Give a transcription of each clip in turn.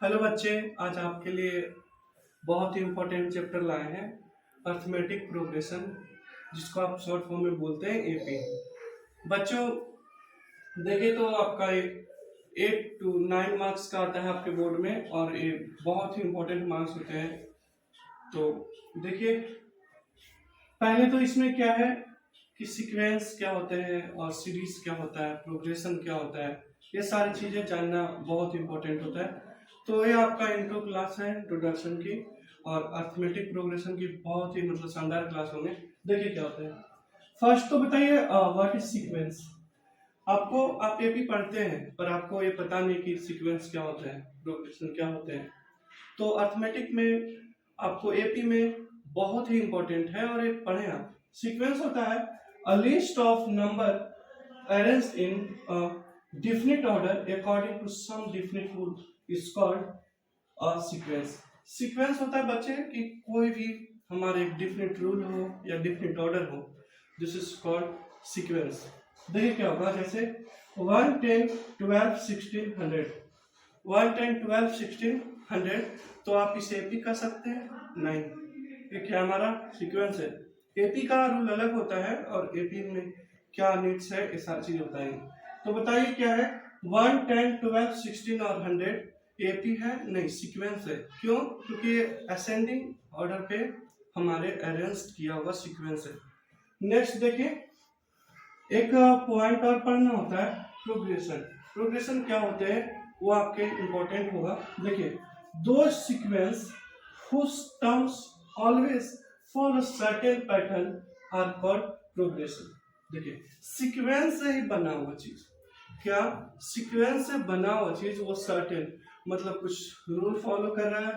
Hello बच्चे, आज आपके लिए बहुत ही इम्पोर्टेंट चैप्टर लाए हैं अर्थमेटिक प्रोग्रेशन, जिसको आप शॉर्ट फॉर्म में बोलते हैं एपी। बच्चों देखिए तो आपका 8 to 9 मार्क्स का आता है आपके बोर्ड में, और ये बहुत ही इम्पोर्टेंट मार्क्स होते हैं। तो देखिए पहले तो इसमें क्या है कि सीक्वेंस क्या होते हैं और सीरीज क्या होता है, प्रोग्रेशन क्या होता है, ये सारी चीजें जानना बहुत इंपॉर्टेंट होता है। तो ये आपका इंट्रो क्लास है इंट्रोडक्शन की, और अर्थमेटिक प्रोग्रेशन की बहुत ही शानदार क्लास होंगे। देखिए क्या होता है। फर्स्ट तो बताइए व्हाट इज सीक्वेंस। आपको आप ये भी पढ़ते हैं पर आपको ये पता नहीं कि सीक्वेंस क्या होता है, प्रोग्रेशन क्या होते हैं। तो अर्थमेटिक में आपको एपी में बहुत ही इंपॉर्टेंट है, और एक पढ़े आप। सीक्वेंस होता है अ list of number arranged in a definite order according to some definite rule is called a sequence। Sequence होता है बच्चे कि कोई भी हमारे एक डिफिनेट रूल हो या डिफिनेट ऑर्डर हो, दिस इज कॉल्ड सीक्वेंस। देखिए क्या होगा, जैसे 1 10 12 16 100, 1 10 12 16 100। तो आप इसे एपी कर सकते हैं? नहीं, ये क्या हमारा सीक्वेंस है। एपी का रूल अलग होता है, और एपी में क्या नीड्स है ये सारी चीज बताएंगे। तो बताइए क्या है 1 10 12 16 और 100 एपी है? नहीं, सीक्वेंस है। क्यों? क्योंकि ये असेंडिंग ऑर्डर पे हमारे अरेंज किया हुआ सीक्वेंस है। नेक्स्ट देखिए, एक पॉइंट और पढ़ना होता है प्रोग्रेशन। प्रोग्रेशन क्या होते हैं वो आपके इंपॉर्टेंट होगा। देखिए, दो sequence whose terms always follow certain pattern are called progression। देखिए, सीक्वेंस से ही बना हुआ चीज, क्या सीक्वेंस से बना हुआ चीज वो सर्टेन मतलब कुछ रूल फॉलो कर रहा है,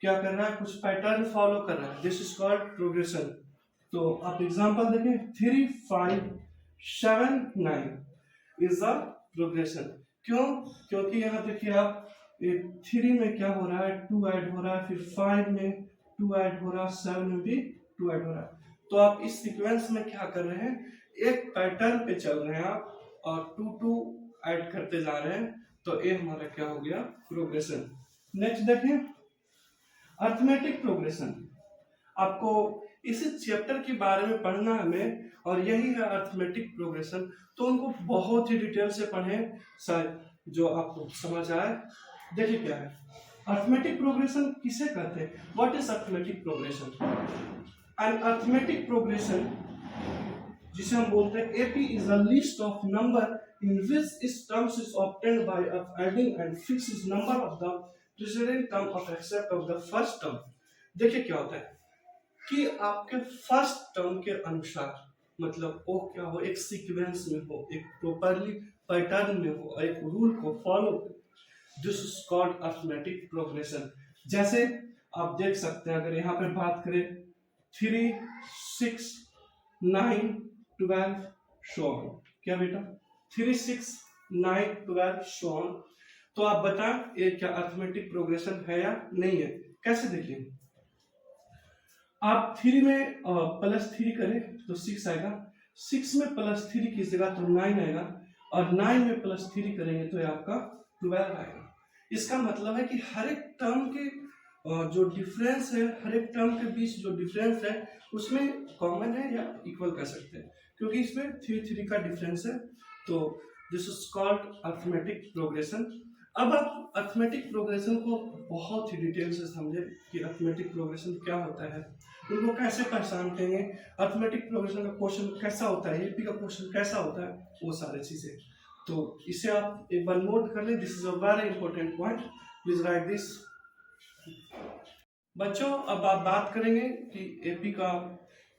क्या कर रहा है, कुछ पैटर्न फॉलो कर रहा है, दिस इज कॉल्ड प्रोग्रेशन। तो आप एग्जांपल देखें, 3 5 7 9 इज अ प्रोग्रेशन। क्यों? क्योंकि यहाँ देखिए आप, ये 3 में क्या हो रहा है, 2 ऐड हो रहा है, फिर 5 में 2 ऐड हो रहा है, 7 में भी 2 ऐड हो रहा है। तो आप इस सीक्वेंस में क्या कर रहे हैं, एक पैटर्न पे चल रहे हैं आप, और 2 2 ऐड करते जा रहे हैं। तो ये हमारा क्या हो गया, प्रोग्रेशन। नेक्स्ट देखें, अर्थमेटिक प्रोग्रेशन। आपको इसी चैप्टर के बारे में पढ़ना है हमें, और यही है अर्थमेटिक प्रोग्रेशन। तो उनको बहुत ही डिटेल से पढ़ें, शायद जो आपको समझ आए। देखिए क्या है अर्थमेटिक प्रोग्रेशन, किसे कहते हैं, what is arithmetic progression. An arithmetic progression, जिसे हम बोलते हैं AP, is a list of number in which is terms is obtained by adding and fix number of the president term of except of the first term. देखिए क्या होता है कि आपके फर्स्ट टर्म के अनुसार, मतलब वो क्या हो, एक सीक्वेंस में हो, एक प्रॉपरली पैटर्न में हो, एक रूल को follow, this is called arithmetic progression. जैसे आप देख सकते हैं, अगर यहाँ पे बात करें 3 6 9 12 शो ऑन, क्या बेटा 3 6 9 12 शो ऑन। तो आप बताएं ये क्या अर्थमेटिक प्रोग्रेशन है या नहीं है। कैसे देखिए, आप 3 में +3 करें तो 6 आएगा, 6 में +3 की जगह तो 9 आएगा, और 9 में +3 करेंगे तो ये आपका 12 आएगा। इसका मतलब है कि हर एक टर्म के जो डिफरेंस है, हर एक टर्म के बीच जो डिफरेंस है उसमें कॉमन है या इक्वल कर सकते हैं, क्योंकि इसमें 3 3 का डिफरेंस है। तो this is called arithmetic progression. अब आप अर्थमेटिक प्रोग्रेशन को बहुत ही डिटेल से समझे कि अर्थमेटिक प्रोग्रेशन क्या होता है, उनको कैसे पहचान करेंगे, अर्थमेटिक प्रोग्रेशन का क्वेश्चन कैसा होता है, एपी का क्वेश्चन कैसा होता है, वो सारी चीजें। तो इसे आप एक बार नोट कर लें, this is a very important point, please right this. बच्चों अब आप बात करेंगे कि एपी का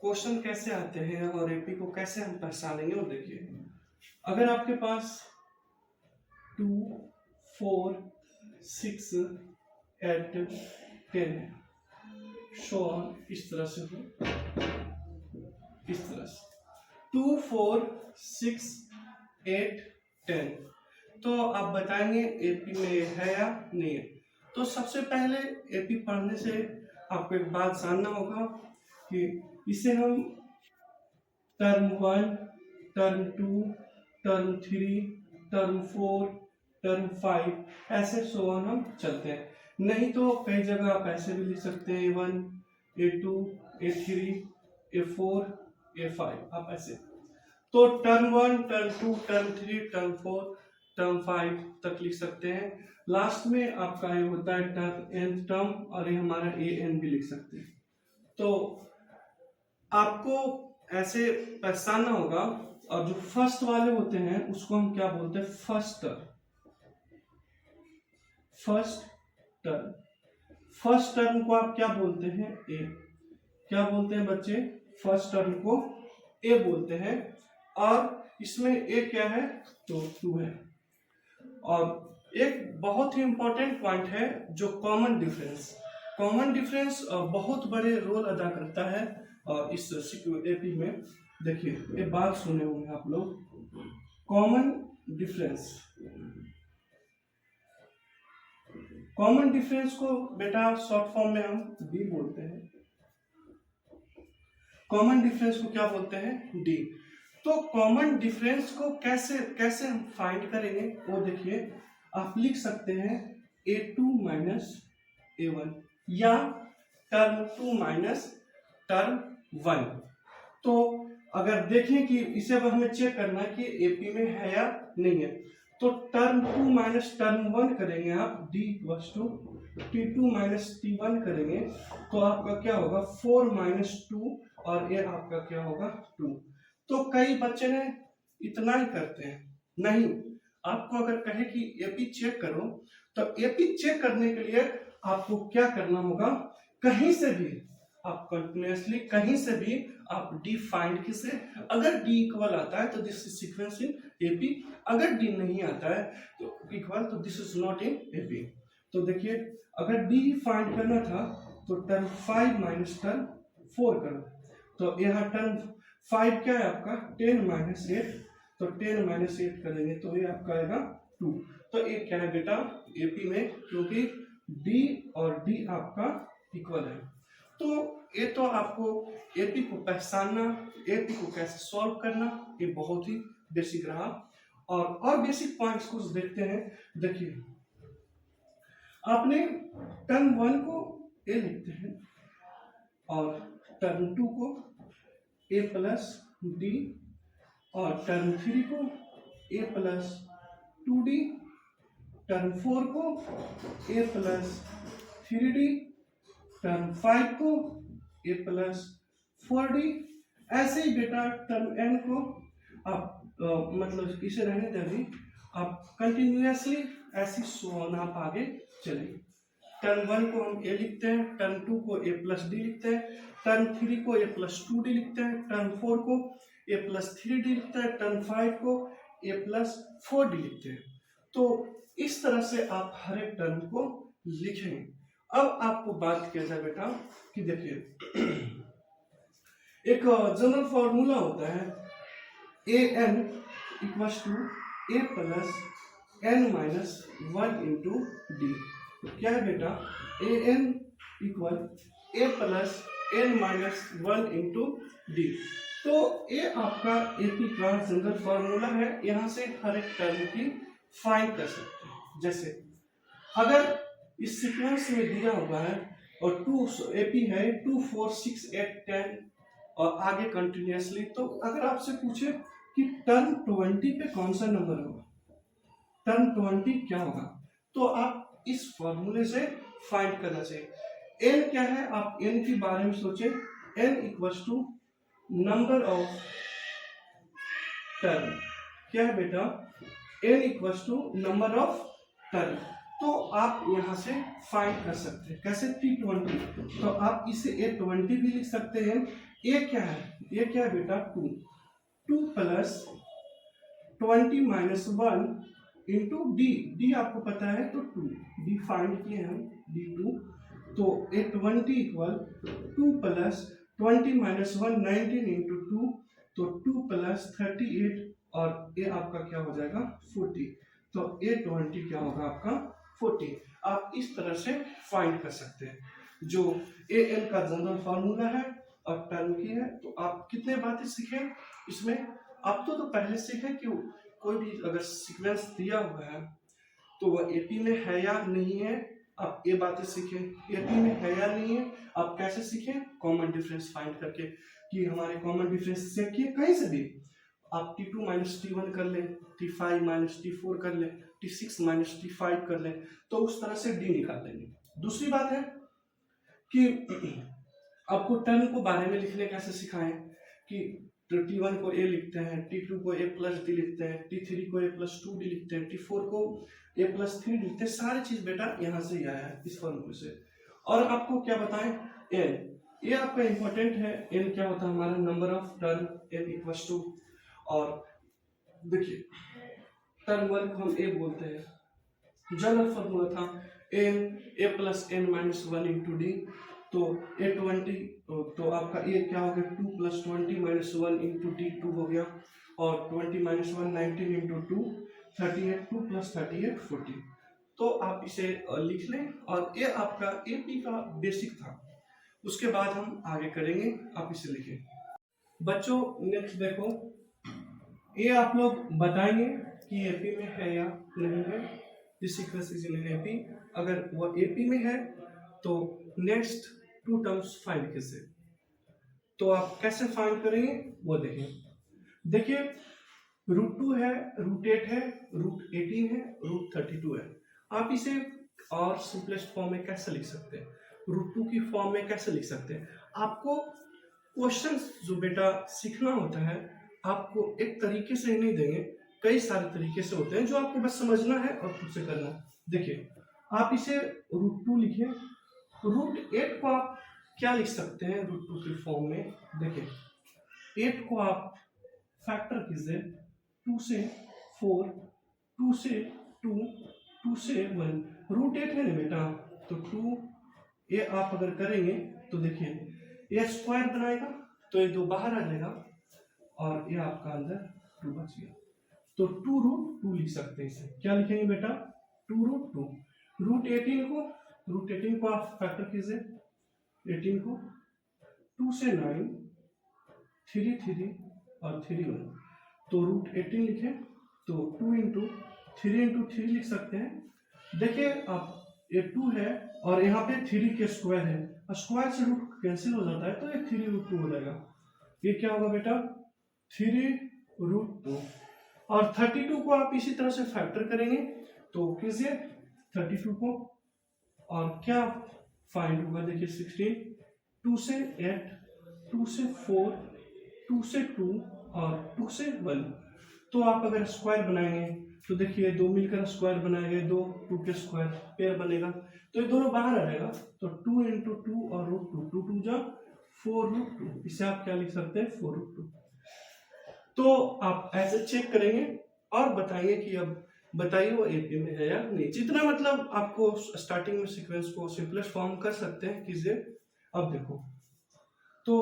क्वेश्चन कैसे आते हैं और एपी को कैसे हम पहचानेंगे। और देखिए, अगर आपके पास 2 4 6 8 10 है, शो ऑन इस तरह से हो, इस तरह से 2 4 6 8 10, तो आप बताएंगे एपी में है या नहीं है। तो सबसे पहले एपी पढ़ने से आपको एक बात जानना होगा कि इसे हम term 1, term 2, term 3, term 4, term 5, ऐसे सो ऑन हम चलते हैं। नहीं तो कई जगह आप ऐसे भी लिख सकते हैं A1, A2, A3, A4, A5, आप ऐसे। तो term 1, term 2, term 3, term 4, term 5 तक लिख सकते हैं। लास्ट में आपका ये होता है टर्म nth टर्म, और ये हमारा an भी लिख सकते हैं। तो आपको ऐसे पहचानना होगा। और जो फर्स्ट वाले होते हैं उसको हम क्या बोलते हैं? First term. First term, first term को आप क्या बोलते हैं? ए। क्या बोलते हैं बच्चे? फर्स्ट टर्म को ए बोलते हैं। और इसमें ए क्या है? तो 2 है। और एक बहुत ही इंपॉर्टेंट पॉइंट है जो कॉमन डिफरेंस। कॉमन डिफरेंस बहुत बड़े रोल अदा करता है और इस एपी में। देखिए, ये बात सुने होंगे आप लोग, कॉमन डिफरेंस। कॉमन डिफरेंस को बेटा शॉर्ट फॉर्म में हम डी बोलते हैं। कॉमन डिफरेंस को क्या बोलते हैं? डी। तो कॉमन डिफरेंस को कैसे हम फाइंड करेंगे वो देखिए, आप लिख सकते हैं A2 माइनस A1 या टर्म 2 माइनस टर्म 1। तो अगर देखें कि इसे हमें चेक करना है कि एपी में है या नहीं है, तो टर्म 2 माइनस टर्म 1 करेंगे आप, D equals to T2 minus T1 करेंगे तो आपका क्या होगा? 4 माइनस 2, और ये आपका क्या होगा? 2। तो कई बच्चे ने इतना ही करते हैं। नहीं, आपको अगर कहे कि एपी चेक करो, तो एपी चेक करने के लिए आपको क्या करना होगा? कहीं से भी आप कंटिन्यूअसली कहीं से भी आप डी फाइंड किसे, अगर डी इक्वल आता है तो this is sequence in AP, अगर डी नहीं आता है तो इक्वल, तो this is not in AP. तो देखिए, अगर डी फाइंड करना था तो टर्म 5 माइनस टर्म 4 करो। तो यहाँ टर्म 5 क्या है आपका? 10 माइनस 8, तो 10 माइनस 8 करेंगे तो ये आपका आएगा 2। तो ये क्या है बेटा? एपी में, क्योंकि डी और डी आपका इक्वल है। तो ये तो आपको एपी को पहचानना, एपी को कैसे सॉल्व करना, ये बहुत ही बेसिक रहा। और बेसिक पॉइंट्स कुछ देखते हैं। देखिए, आपने टर्म 1 को ए लिखते हैं और टर्म 2 को ए प्लस डी, और टर्म 3 को ए प्लस 2d, टर्म 4 को ए प्लस 3d, टर्म 5 को ए प्लस 4d। ऐसे ही बेटा टर्म n को आप मतलब इसे रहने देंगे, आप कंटिन्यूअसली ऐसी सोना आप आगे चलेंगे। टर्म 1 को हम ए लिखते हैं, टर्म 2 को ए प्लस डी लिखते हैं, टर्म 3 को ए प्लस 2d लिखते हैं, टर्म 4 को ए प्लस 3d लिखते हैं, टर्म 5 को ए प्लस 4d लिखते हैं। तो इस तरह से आप हर एक टर्म को लिखेंगे। अब आपको बात किया जाए बेटा कि देखिए, एक जनरल फॉर्मूला होता है an equals to A plus n minus 1 into D. क्या है बेटा? an equal A plus n minus 1 into D. तो ये आपका एपी का जनरल फॉर्मूला है। यहाँ से हर एक टर्म की फाइंड कर सकते हैं। जैसे अगर इस सीक्वेंस में दिया हुआ है और 2 एपी है 2 4 6 8 10 और आगे कंटिन्यूअसली, तो अगर आपसे पूछे कि टर्म 20 पे कौन सा नंबर होगा, टर्म 20 क्या होगा, तो आप इस फॉर्मूले से फाइंड करना चाहिए। n क्या है? आप n के बारे में सोचे। n equals to number of term. क्या है बेटा? n equals to number of term. तो आप यहां से फाइंड कर सकते हैं। कैसे? T20। तो आप इसे A20 भी लिख सकते हैं। ये क्या है? ये क्या है बेटा? 2 plus 20 minus 1 into D. D आपको पता है तो 2 डी फाइंड किए हम, D2। तो A20 equal 2 plus 20 minus 1 19 into 2, तो 2 प्लस 38, और ये आपका क्या हो जाएगा? 40। तो A20 क्या होगा आपका? 40। आप इस तरह से फाइंड कर सकते हैं। जो an का जनरल फॉर्मूला है और टर्म की है। तो आप कितने बातें सीखे इसमें? आप तो पहले सीखे कि कोई भी अगर सीक्वेंस दिया हुआ है तो वह एपी में है या नहीं है, आप ये बातें सीखें। एपी में है या नहीं है आप कैसे सीखें, कॉमन डिफरेंस फाइंड करके, कि हमारे कॉमन डिफरेंस चेक किए कहीं से भी, आप T2 माइनस T1 कर लें, T5 माइनस T4 कर लें, T6 माइनस T5 कर लें, तो उस तरह से D निकाल लेंगे। दूसरी बात है कि आपको टर्म को बारे में लिखने कैसे सिखाएं, कि T1 को A लिखते हैं, T2 को A प्लस डी लिखते हैं, T3 को A प्लस 2D लिखते हैं, T4 को A प्लस 3 लिखते हैं। सारी चीज बेटा यहाँ से ही आया है, इस फॉर्मूले से। और आपको क्या बताएं, N, ये आपका इंपॉर्टेंट है। N क्या होता है हमारा, number of term, N equals to, और देखिए टर्म 1 को हम A बोलते हैं, जनरल फॉर्मूला था A plus N minus 1 into D, तो A20, तो आपका A क्या हो गया, 2 प्लस 20 माइनस 1 इंटू डी 2 हो गया, और 20 माइनस 1 19 इंटू 2 38, 2 प्लस 38 40। तो आप इसे लिख लें, और ये आपका एपी का बेसिक था। उसके बाद हम आगे करेंगे, आप इसे लिखें। बच्चों नेक्स्ट देखो, ये आप लोग बताएंगे कि एपी में है या नहीं है, this sequence is in AP. अगर वो एपी में है तो नेक्स्ट 2 टर्म्स फाइंड कैसे, तो आप कैसे फाइंड करेंगे वो देखिए √2 है, √8 है, √18 है, √32 है। आप इसे और सिंपलेस्ट फॉर्म में कैसे लिख सकते हैं, √2 की फॉर्म में कैसे लिख सकते हैं। आपको क्वेश्चन जो बेटा सीखना होता है, आपको एक तरीके से ही नहीं देंगे, कई सारे तरीके से होते हैं जो आपको बस समझना है और खुद से करना है। देखिए आप इसे √2 लिखिए, √8 को आप क्या लिख सकते हैं √2 की फॉर्म में, देखिए 8 को आप फैक्टर कीजिए, 2 से 4, 2 से 2, 2 से 1, √8 है ना बेटा, तो 2 ये आप अगर करेंगे तो देखिए ये स्क्वायर बनाएगा, तो ये 2 बाहर आ जाएगा, और ये आपका अंदर 2 बच गया, तो 2√2 लिख सकते हैं। इसे क्या लिखेंगे बेटा, 2√2। √18 को आप फैक्टर कीजिए, 18 को 2 से 9, 3 3 और 3 1, तो √18 लिखे, तो 2 इंटू 3 लिख सकते हैं। देखिए आप ये 2 है और यहाँ पे 3 के स्क्वायर है, स्क्वायर से रूट कैंसिल हो जाता है, तो ये 3√2 हो जाएगा। ये क्या होगा बेटा, 3√2, और 32 को आप इसी तरह से फैक्टर करेंगे, तो कीजिए 32 को, और क्या फाइंड होगा, देखिए 16, 2 से 8, 2 से 4, 2 से 2 और 2 से 1, तो आप अगर स्क्वायर बनाएंगे तो देखिए 2 मिलकर स्क्वायर बनाएंगे, 2 के स्क्वायर पेयर बनेगा, तो ये दोनों बाहर आ जाएगा, तो 2 इंटू 2 और √2, 2 2 जा 4√2, इसे आप क्या लिख सकते हैं, 4√2। तो आप ऐसे चेक करेंगे और बताइए कि अब बताइए वो एपी में है या नहीं। जितना मतलब आपको स्टार्टिंग में सीक्वेंस को सिंपलेस्ट फॉर्म कर सकते हैं कीजिए। अब देखो, तो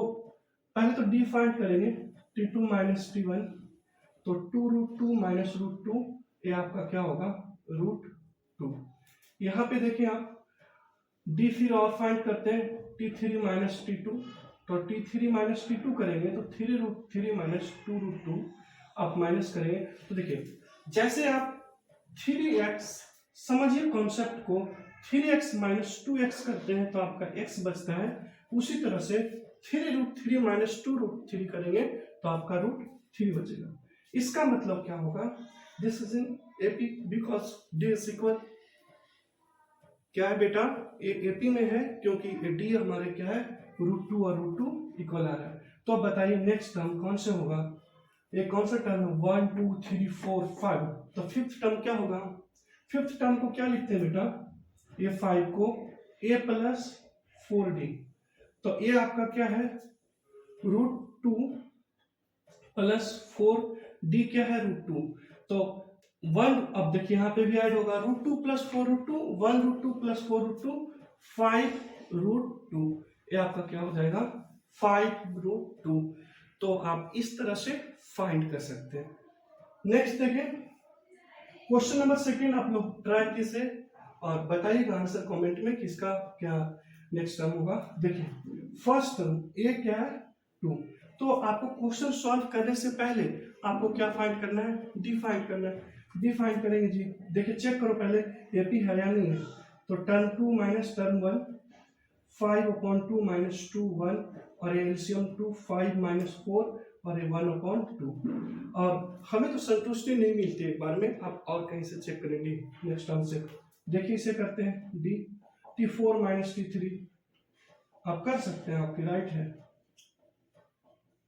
पहले तो डी फाइंड करेंगे, T2 माइनस T1, तो 2√2 माइनस √2, ये आपका क्या होगा, √2। यहाँ पे देखिए आप डी फिर और फाइंड करते हैं, T3 माइनस T2, तो T3 माइनस T2 करेंगे तो 3√3 माइनस 2√2 आप माइनस करेंगे, तो देखिए जैसे आप 3x, समझिए कॉन्सेप्ट को, 3x माइनस 2x करते हैं तो आपका x बचता है, उसी तरह से 3√3 माइनस 2√3 करेंगे तो आपका √3 बचेगा। इसका मतलब क्या होगा, this is in AP because D is equal, क्या है बेटा, ये एपी में है क्योंकि डी हमारे क्या है, √2 और √2 इक्वल आ रहा है। तो अब बताइए नेक्स्ट टर्म कौन से होगा, ये कौन सा टर्म है, 1 2 3 4 5, तो फिफ्थ टर्म क्या होगा, फिफ्थ टर्म को क्या लिखते हैं बेटा, ये 5 को a प्लस 4d, तो ये आपका क्या है, √2 प्लस 4d क्या है, √2, तो 1, अब देखिए यहाँ पे भी ऐड होगा, √2 प्लस 4√2, 1 √2 प्लस 4√2, 5 √2, ये आपका क्या हो जाएगा, 5 √2। तो आप इस तरह से फाइंड कर सकते हैं। नेक्स्ट देखें, क्वेश्चन नंबर 2 आप लोग ट्राई कीजिए और बताइएगा आंसर कमेंट में किसका क्या नेक्स्ट टर्म होगा। देखिए फर्स्ट टर्म ये क्या है, 2, तो आपको क्वेश्चन सॉल्व करने से पहले आपको क्या फाइंड करना है, डी फाइंड करना है। डी फाइंड करेंगे जी। देखिए चेक करो पहले ए पी है या नहीं है। तो टर्म 2 माइनस टर्म 1, 5/2 माइनस 2 1, और ये एलसीएम 2 5 माइनस 4 और ये 1/2। और हमें तो संतुष्टि नहीं मिलती एक बार में, आप और कहीं से चेक करेंगे नेक्स्ट टर्म से। देखिए इसे करते हैं डी, T4 माइनस T3 आप कर सकते हैं, आपकी राइट है।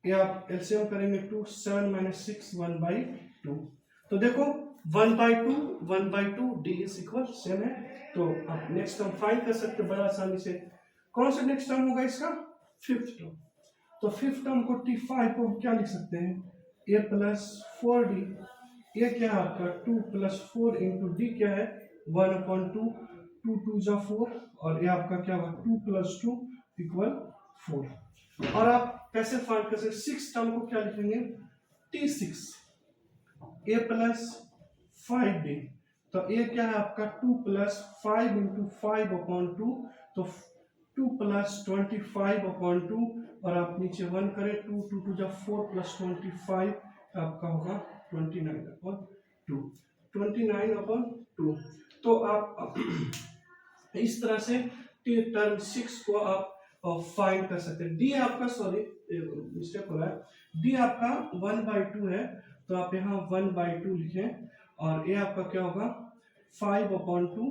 ये आप एलसीएम करेंगे 2 7 माइनस 6 1/2। तो देखो 1/2 डी इज इक्वल सेम है। तो आप नेक्स्ट टर्म फाइंड कर सकते हैं बड़ा आसानी से। कौन सा नेक्स्ट टर्म होगा इसका? Fifth term. तो फिफ्थ टर्म को T5 को क्या लिख सकते हैं? ए प्लस 4D। ये क्या है आपका 2 प्लस 4 इंटू डी क्या है 1/2, 2 2 जा 4, और ये आपका क्या होगा 2 प्लस 2 इक्वल 4। और आप कैसे फाइंड कर सकते? सिक्स टर्म को क्या लिखेंगे? T6 ए प्लस 5D। तो ये क्या है आपका 2 प्लस 5 इंटू 5/2, तो 2 प्लस 25/2, और आप नीचे 1 करें 2 2 2 जा 4 प्लस 25 आपका होगा 29/2, 29/2। तो आप इस तरह से टर्म 6 को आप फाइंड कर सकते हैं। डी आपका, सॉरी मिस्टेक हो रहा है, डी आपका 1/2 है, तो आप यहाँ 1/2 लिखें, और ये आपका क्या होगा 5/2,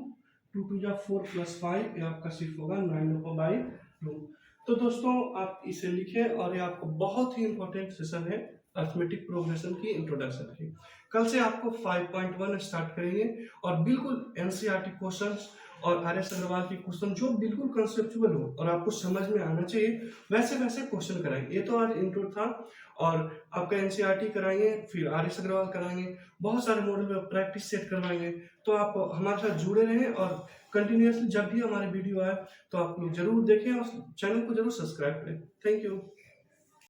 2 2 जा 4 प्लस 5, ये आपका सिर्फ होगा 9/2। तो दोस्तों आप इसे लिखें, और ये आपको बहुत ही इंपॉर्टेंट सेशन है अर्थमेटिक प्रोग्रेशन की इंट्रोडक्शन की। कल से आपको 5.1 स्टार्ट करेंगे, और बिल्कुल एनसीईआरटी क्वेश्चंस और आर.एस. अग्रवाल के क्वेश्चन जो बिल्कुल कंसेप्चुअल हो और आपको समझ में आना चाहिए, वैसे वैसे क्वेश्चन कराएंगे। ये तो आज इंट्रो था, और आपका एनसीईआरटी कराएंगे, फिर आर.एस. अग्रवाल कराएंगे, बहुत सारे मॉडल में प्रैक्टिस सेट करवाएंगे। तो आप हमारे साथ जुड़े रहें, और कंटिन्यूसली जब भी हमारे वीडियो आए तो आप लोग जरूर देखें, और चैनल को जरूर सब्सक्राइब करें। Thank you.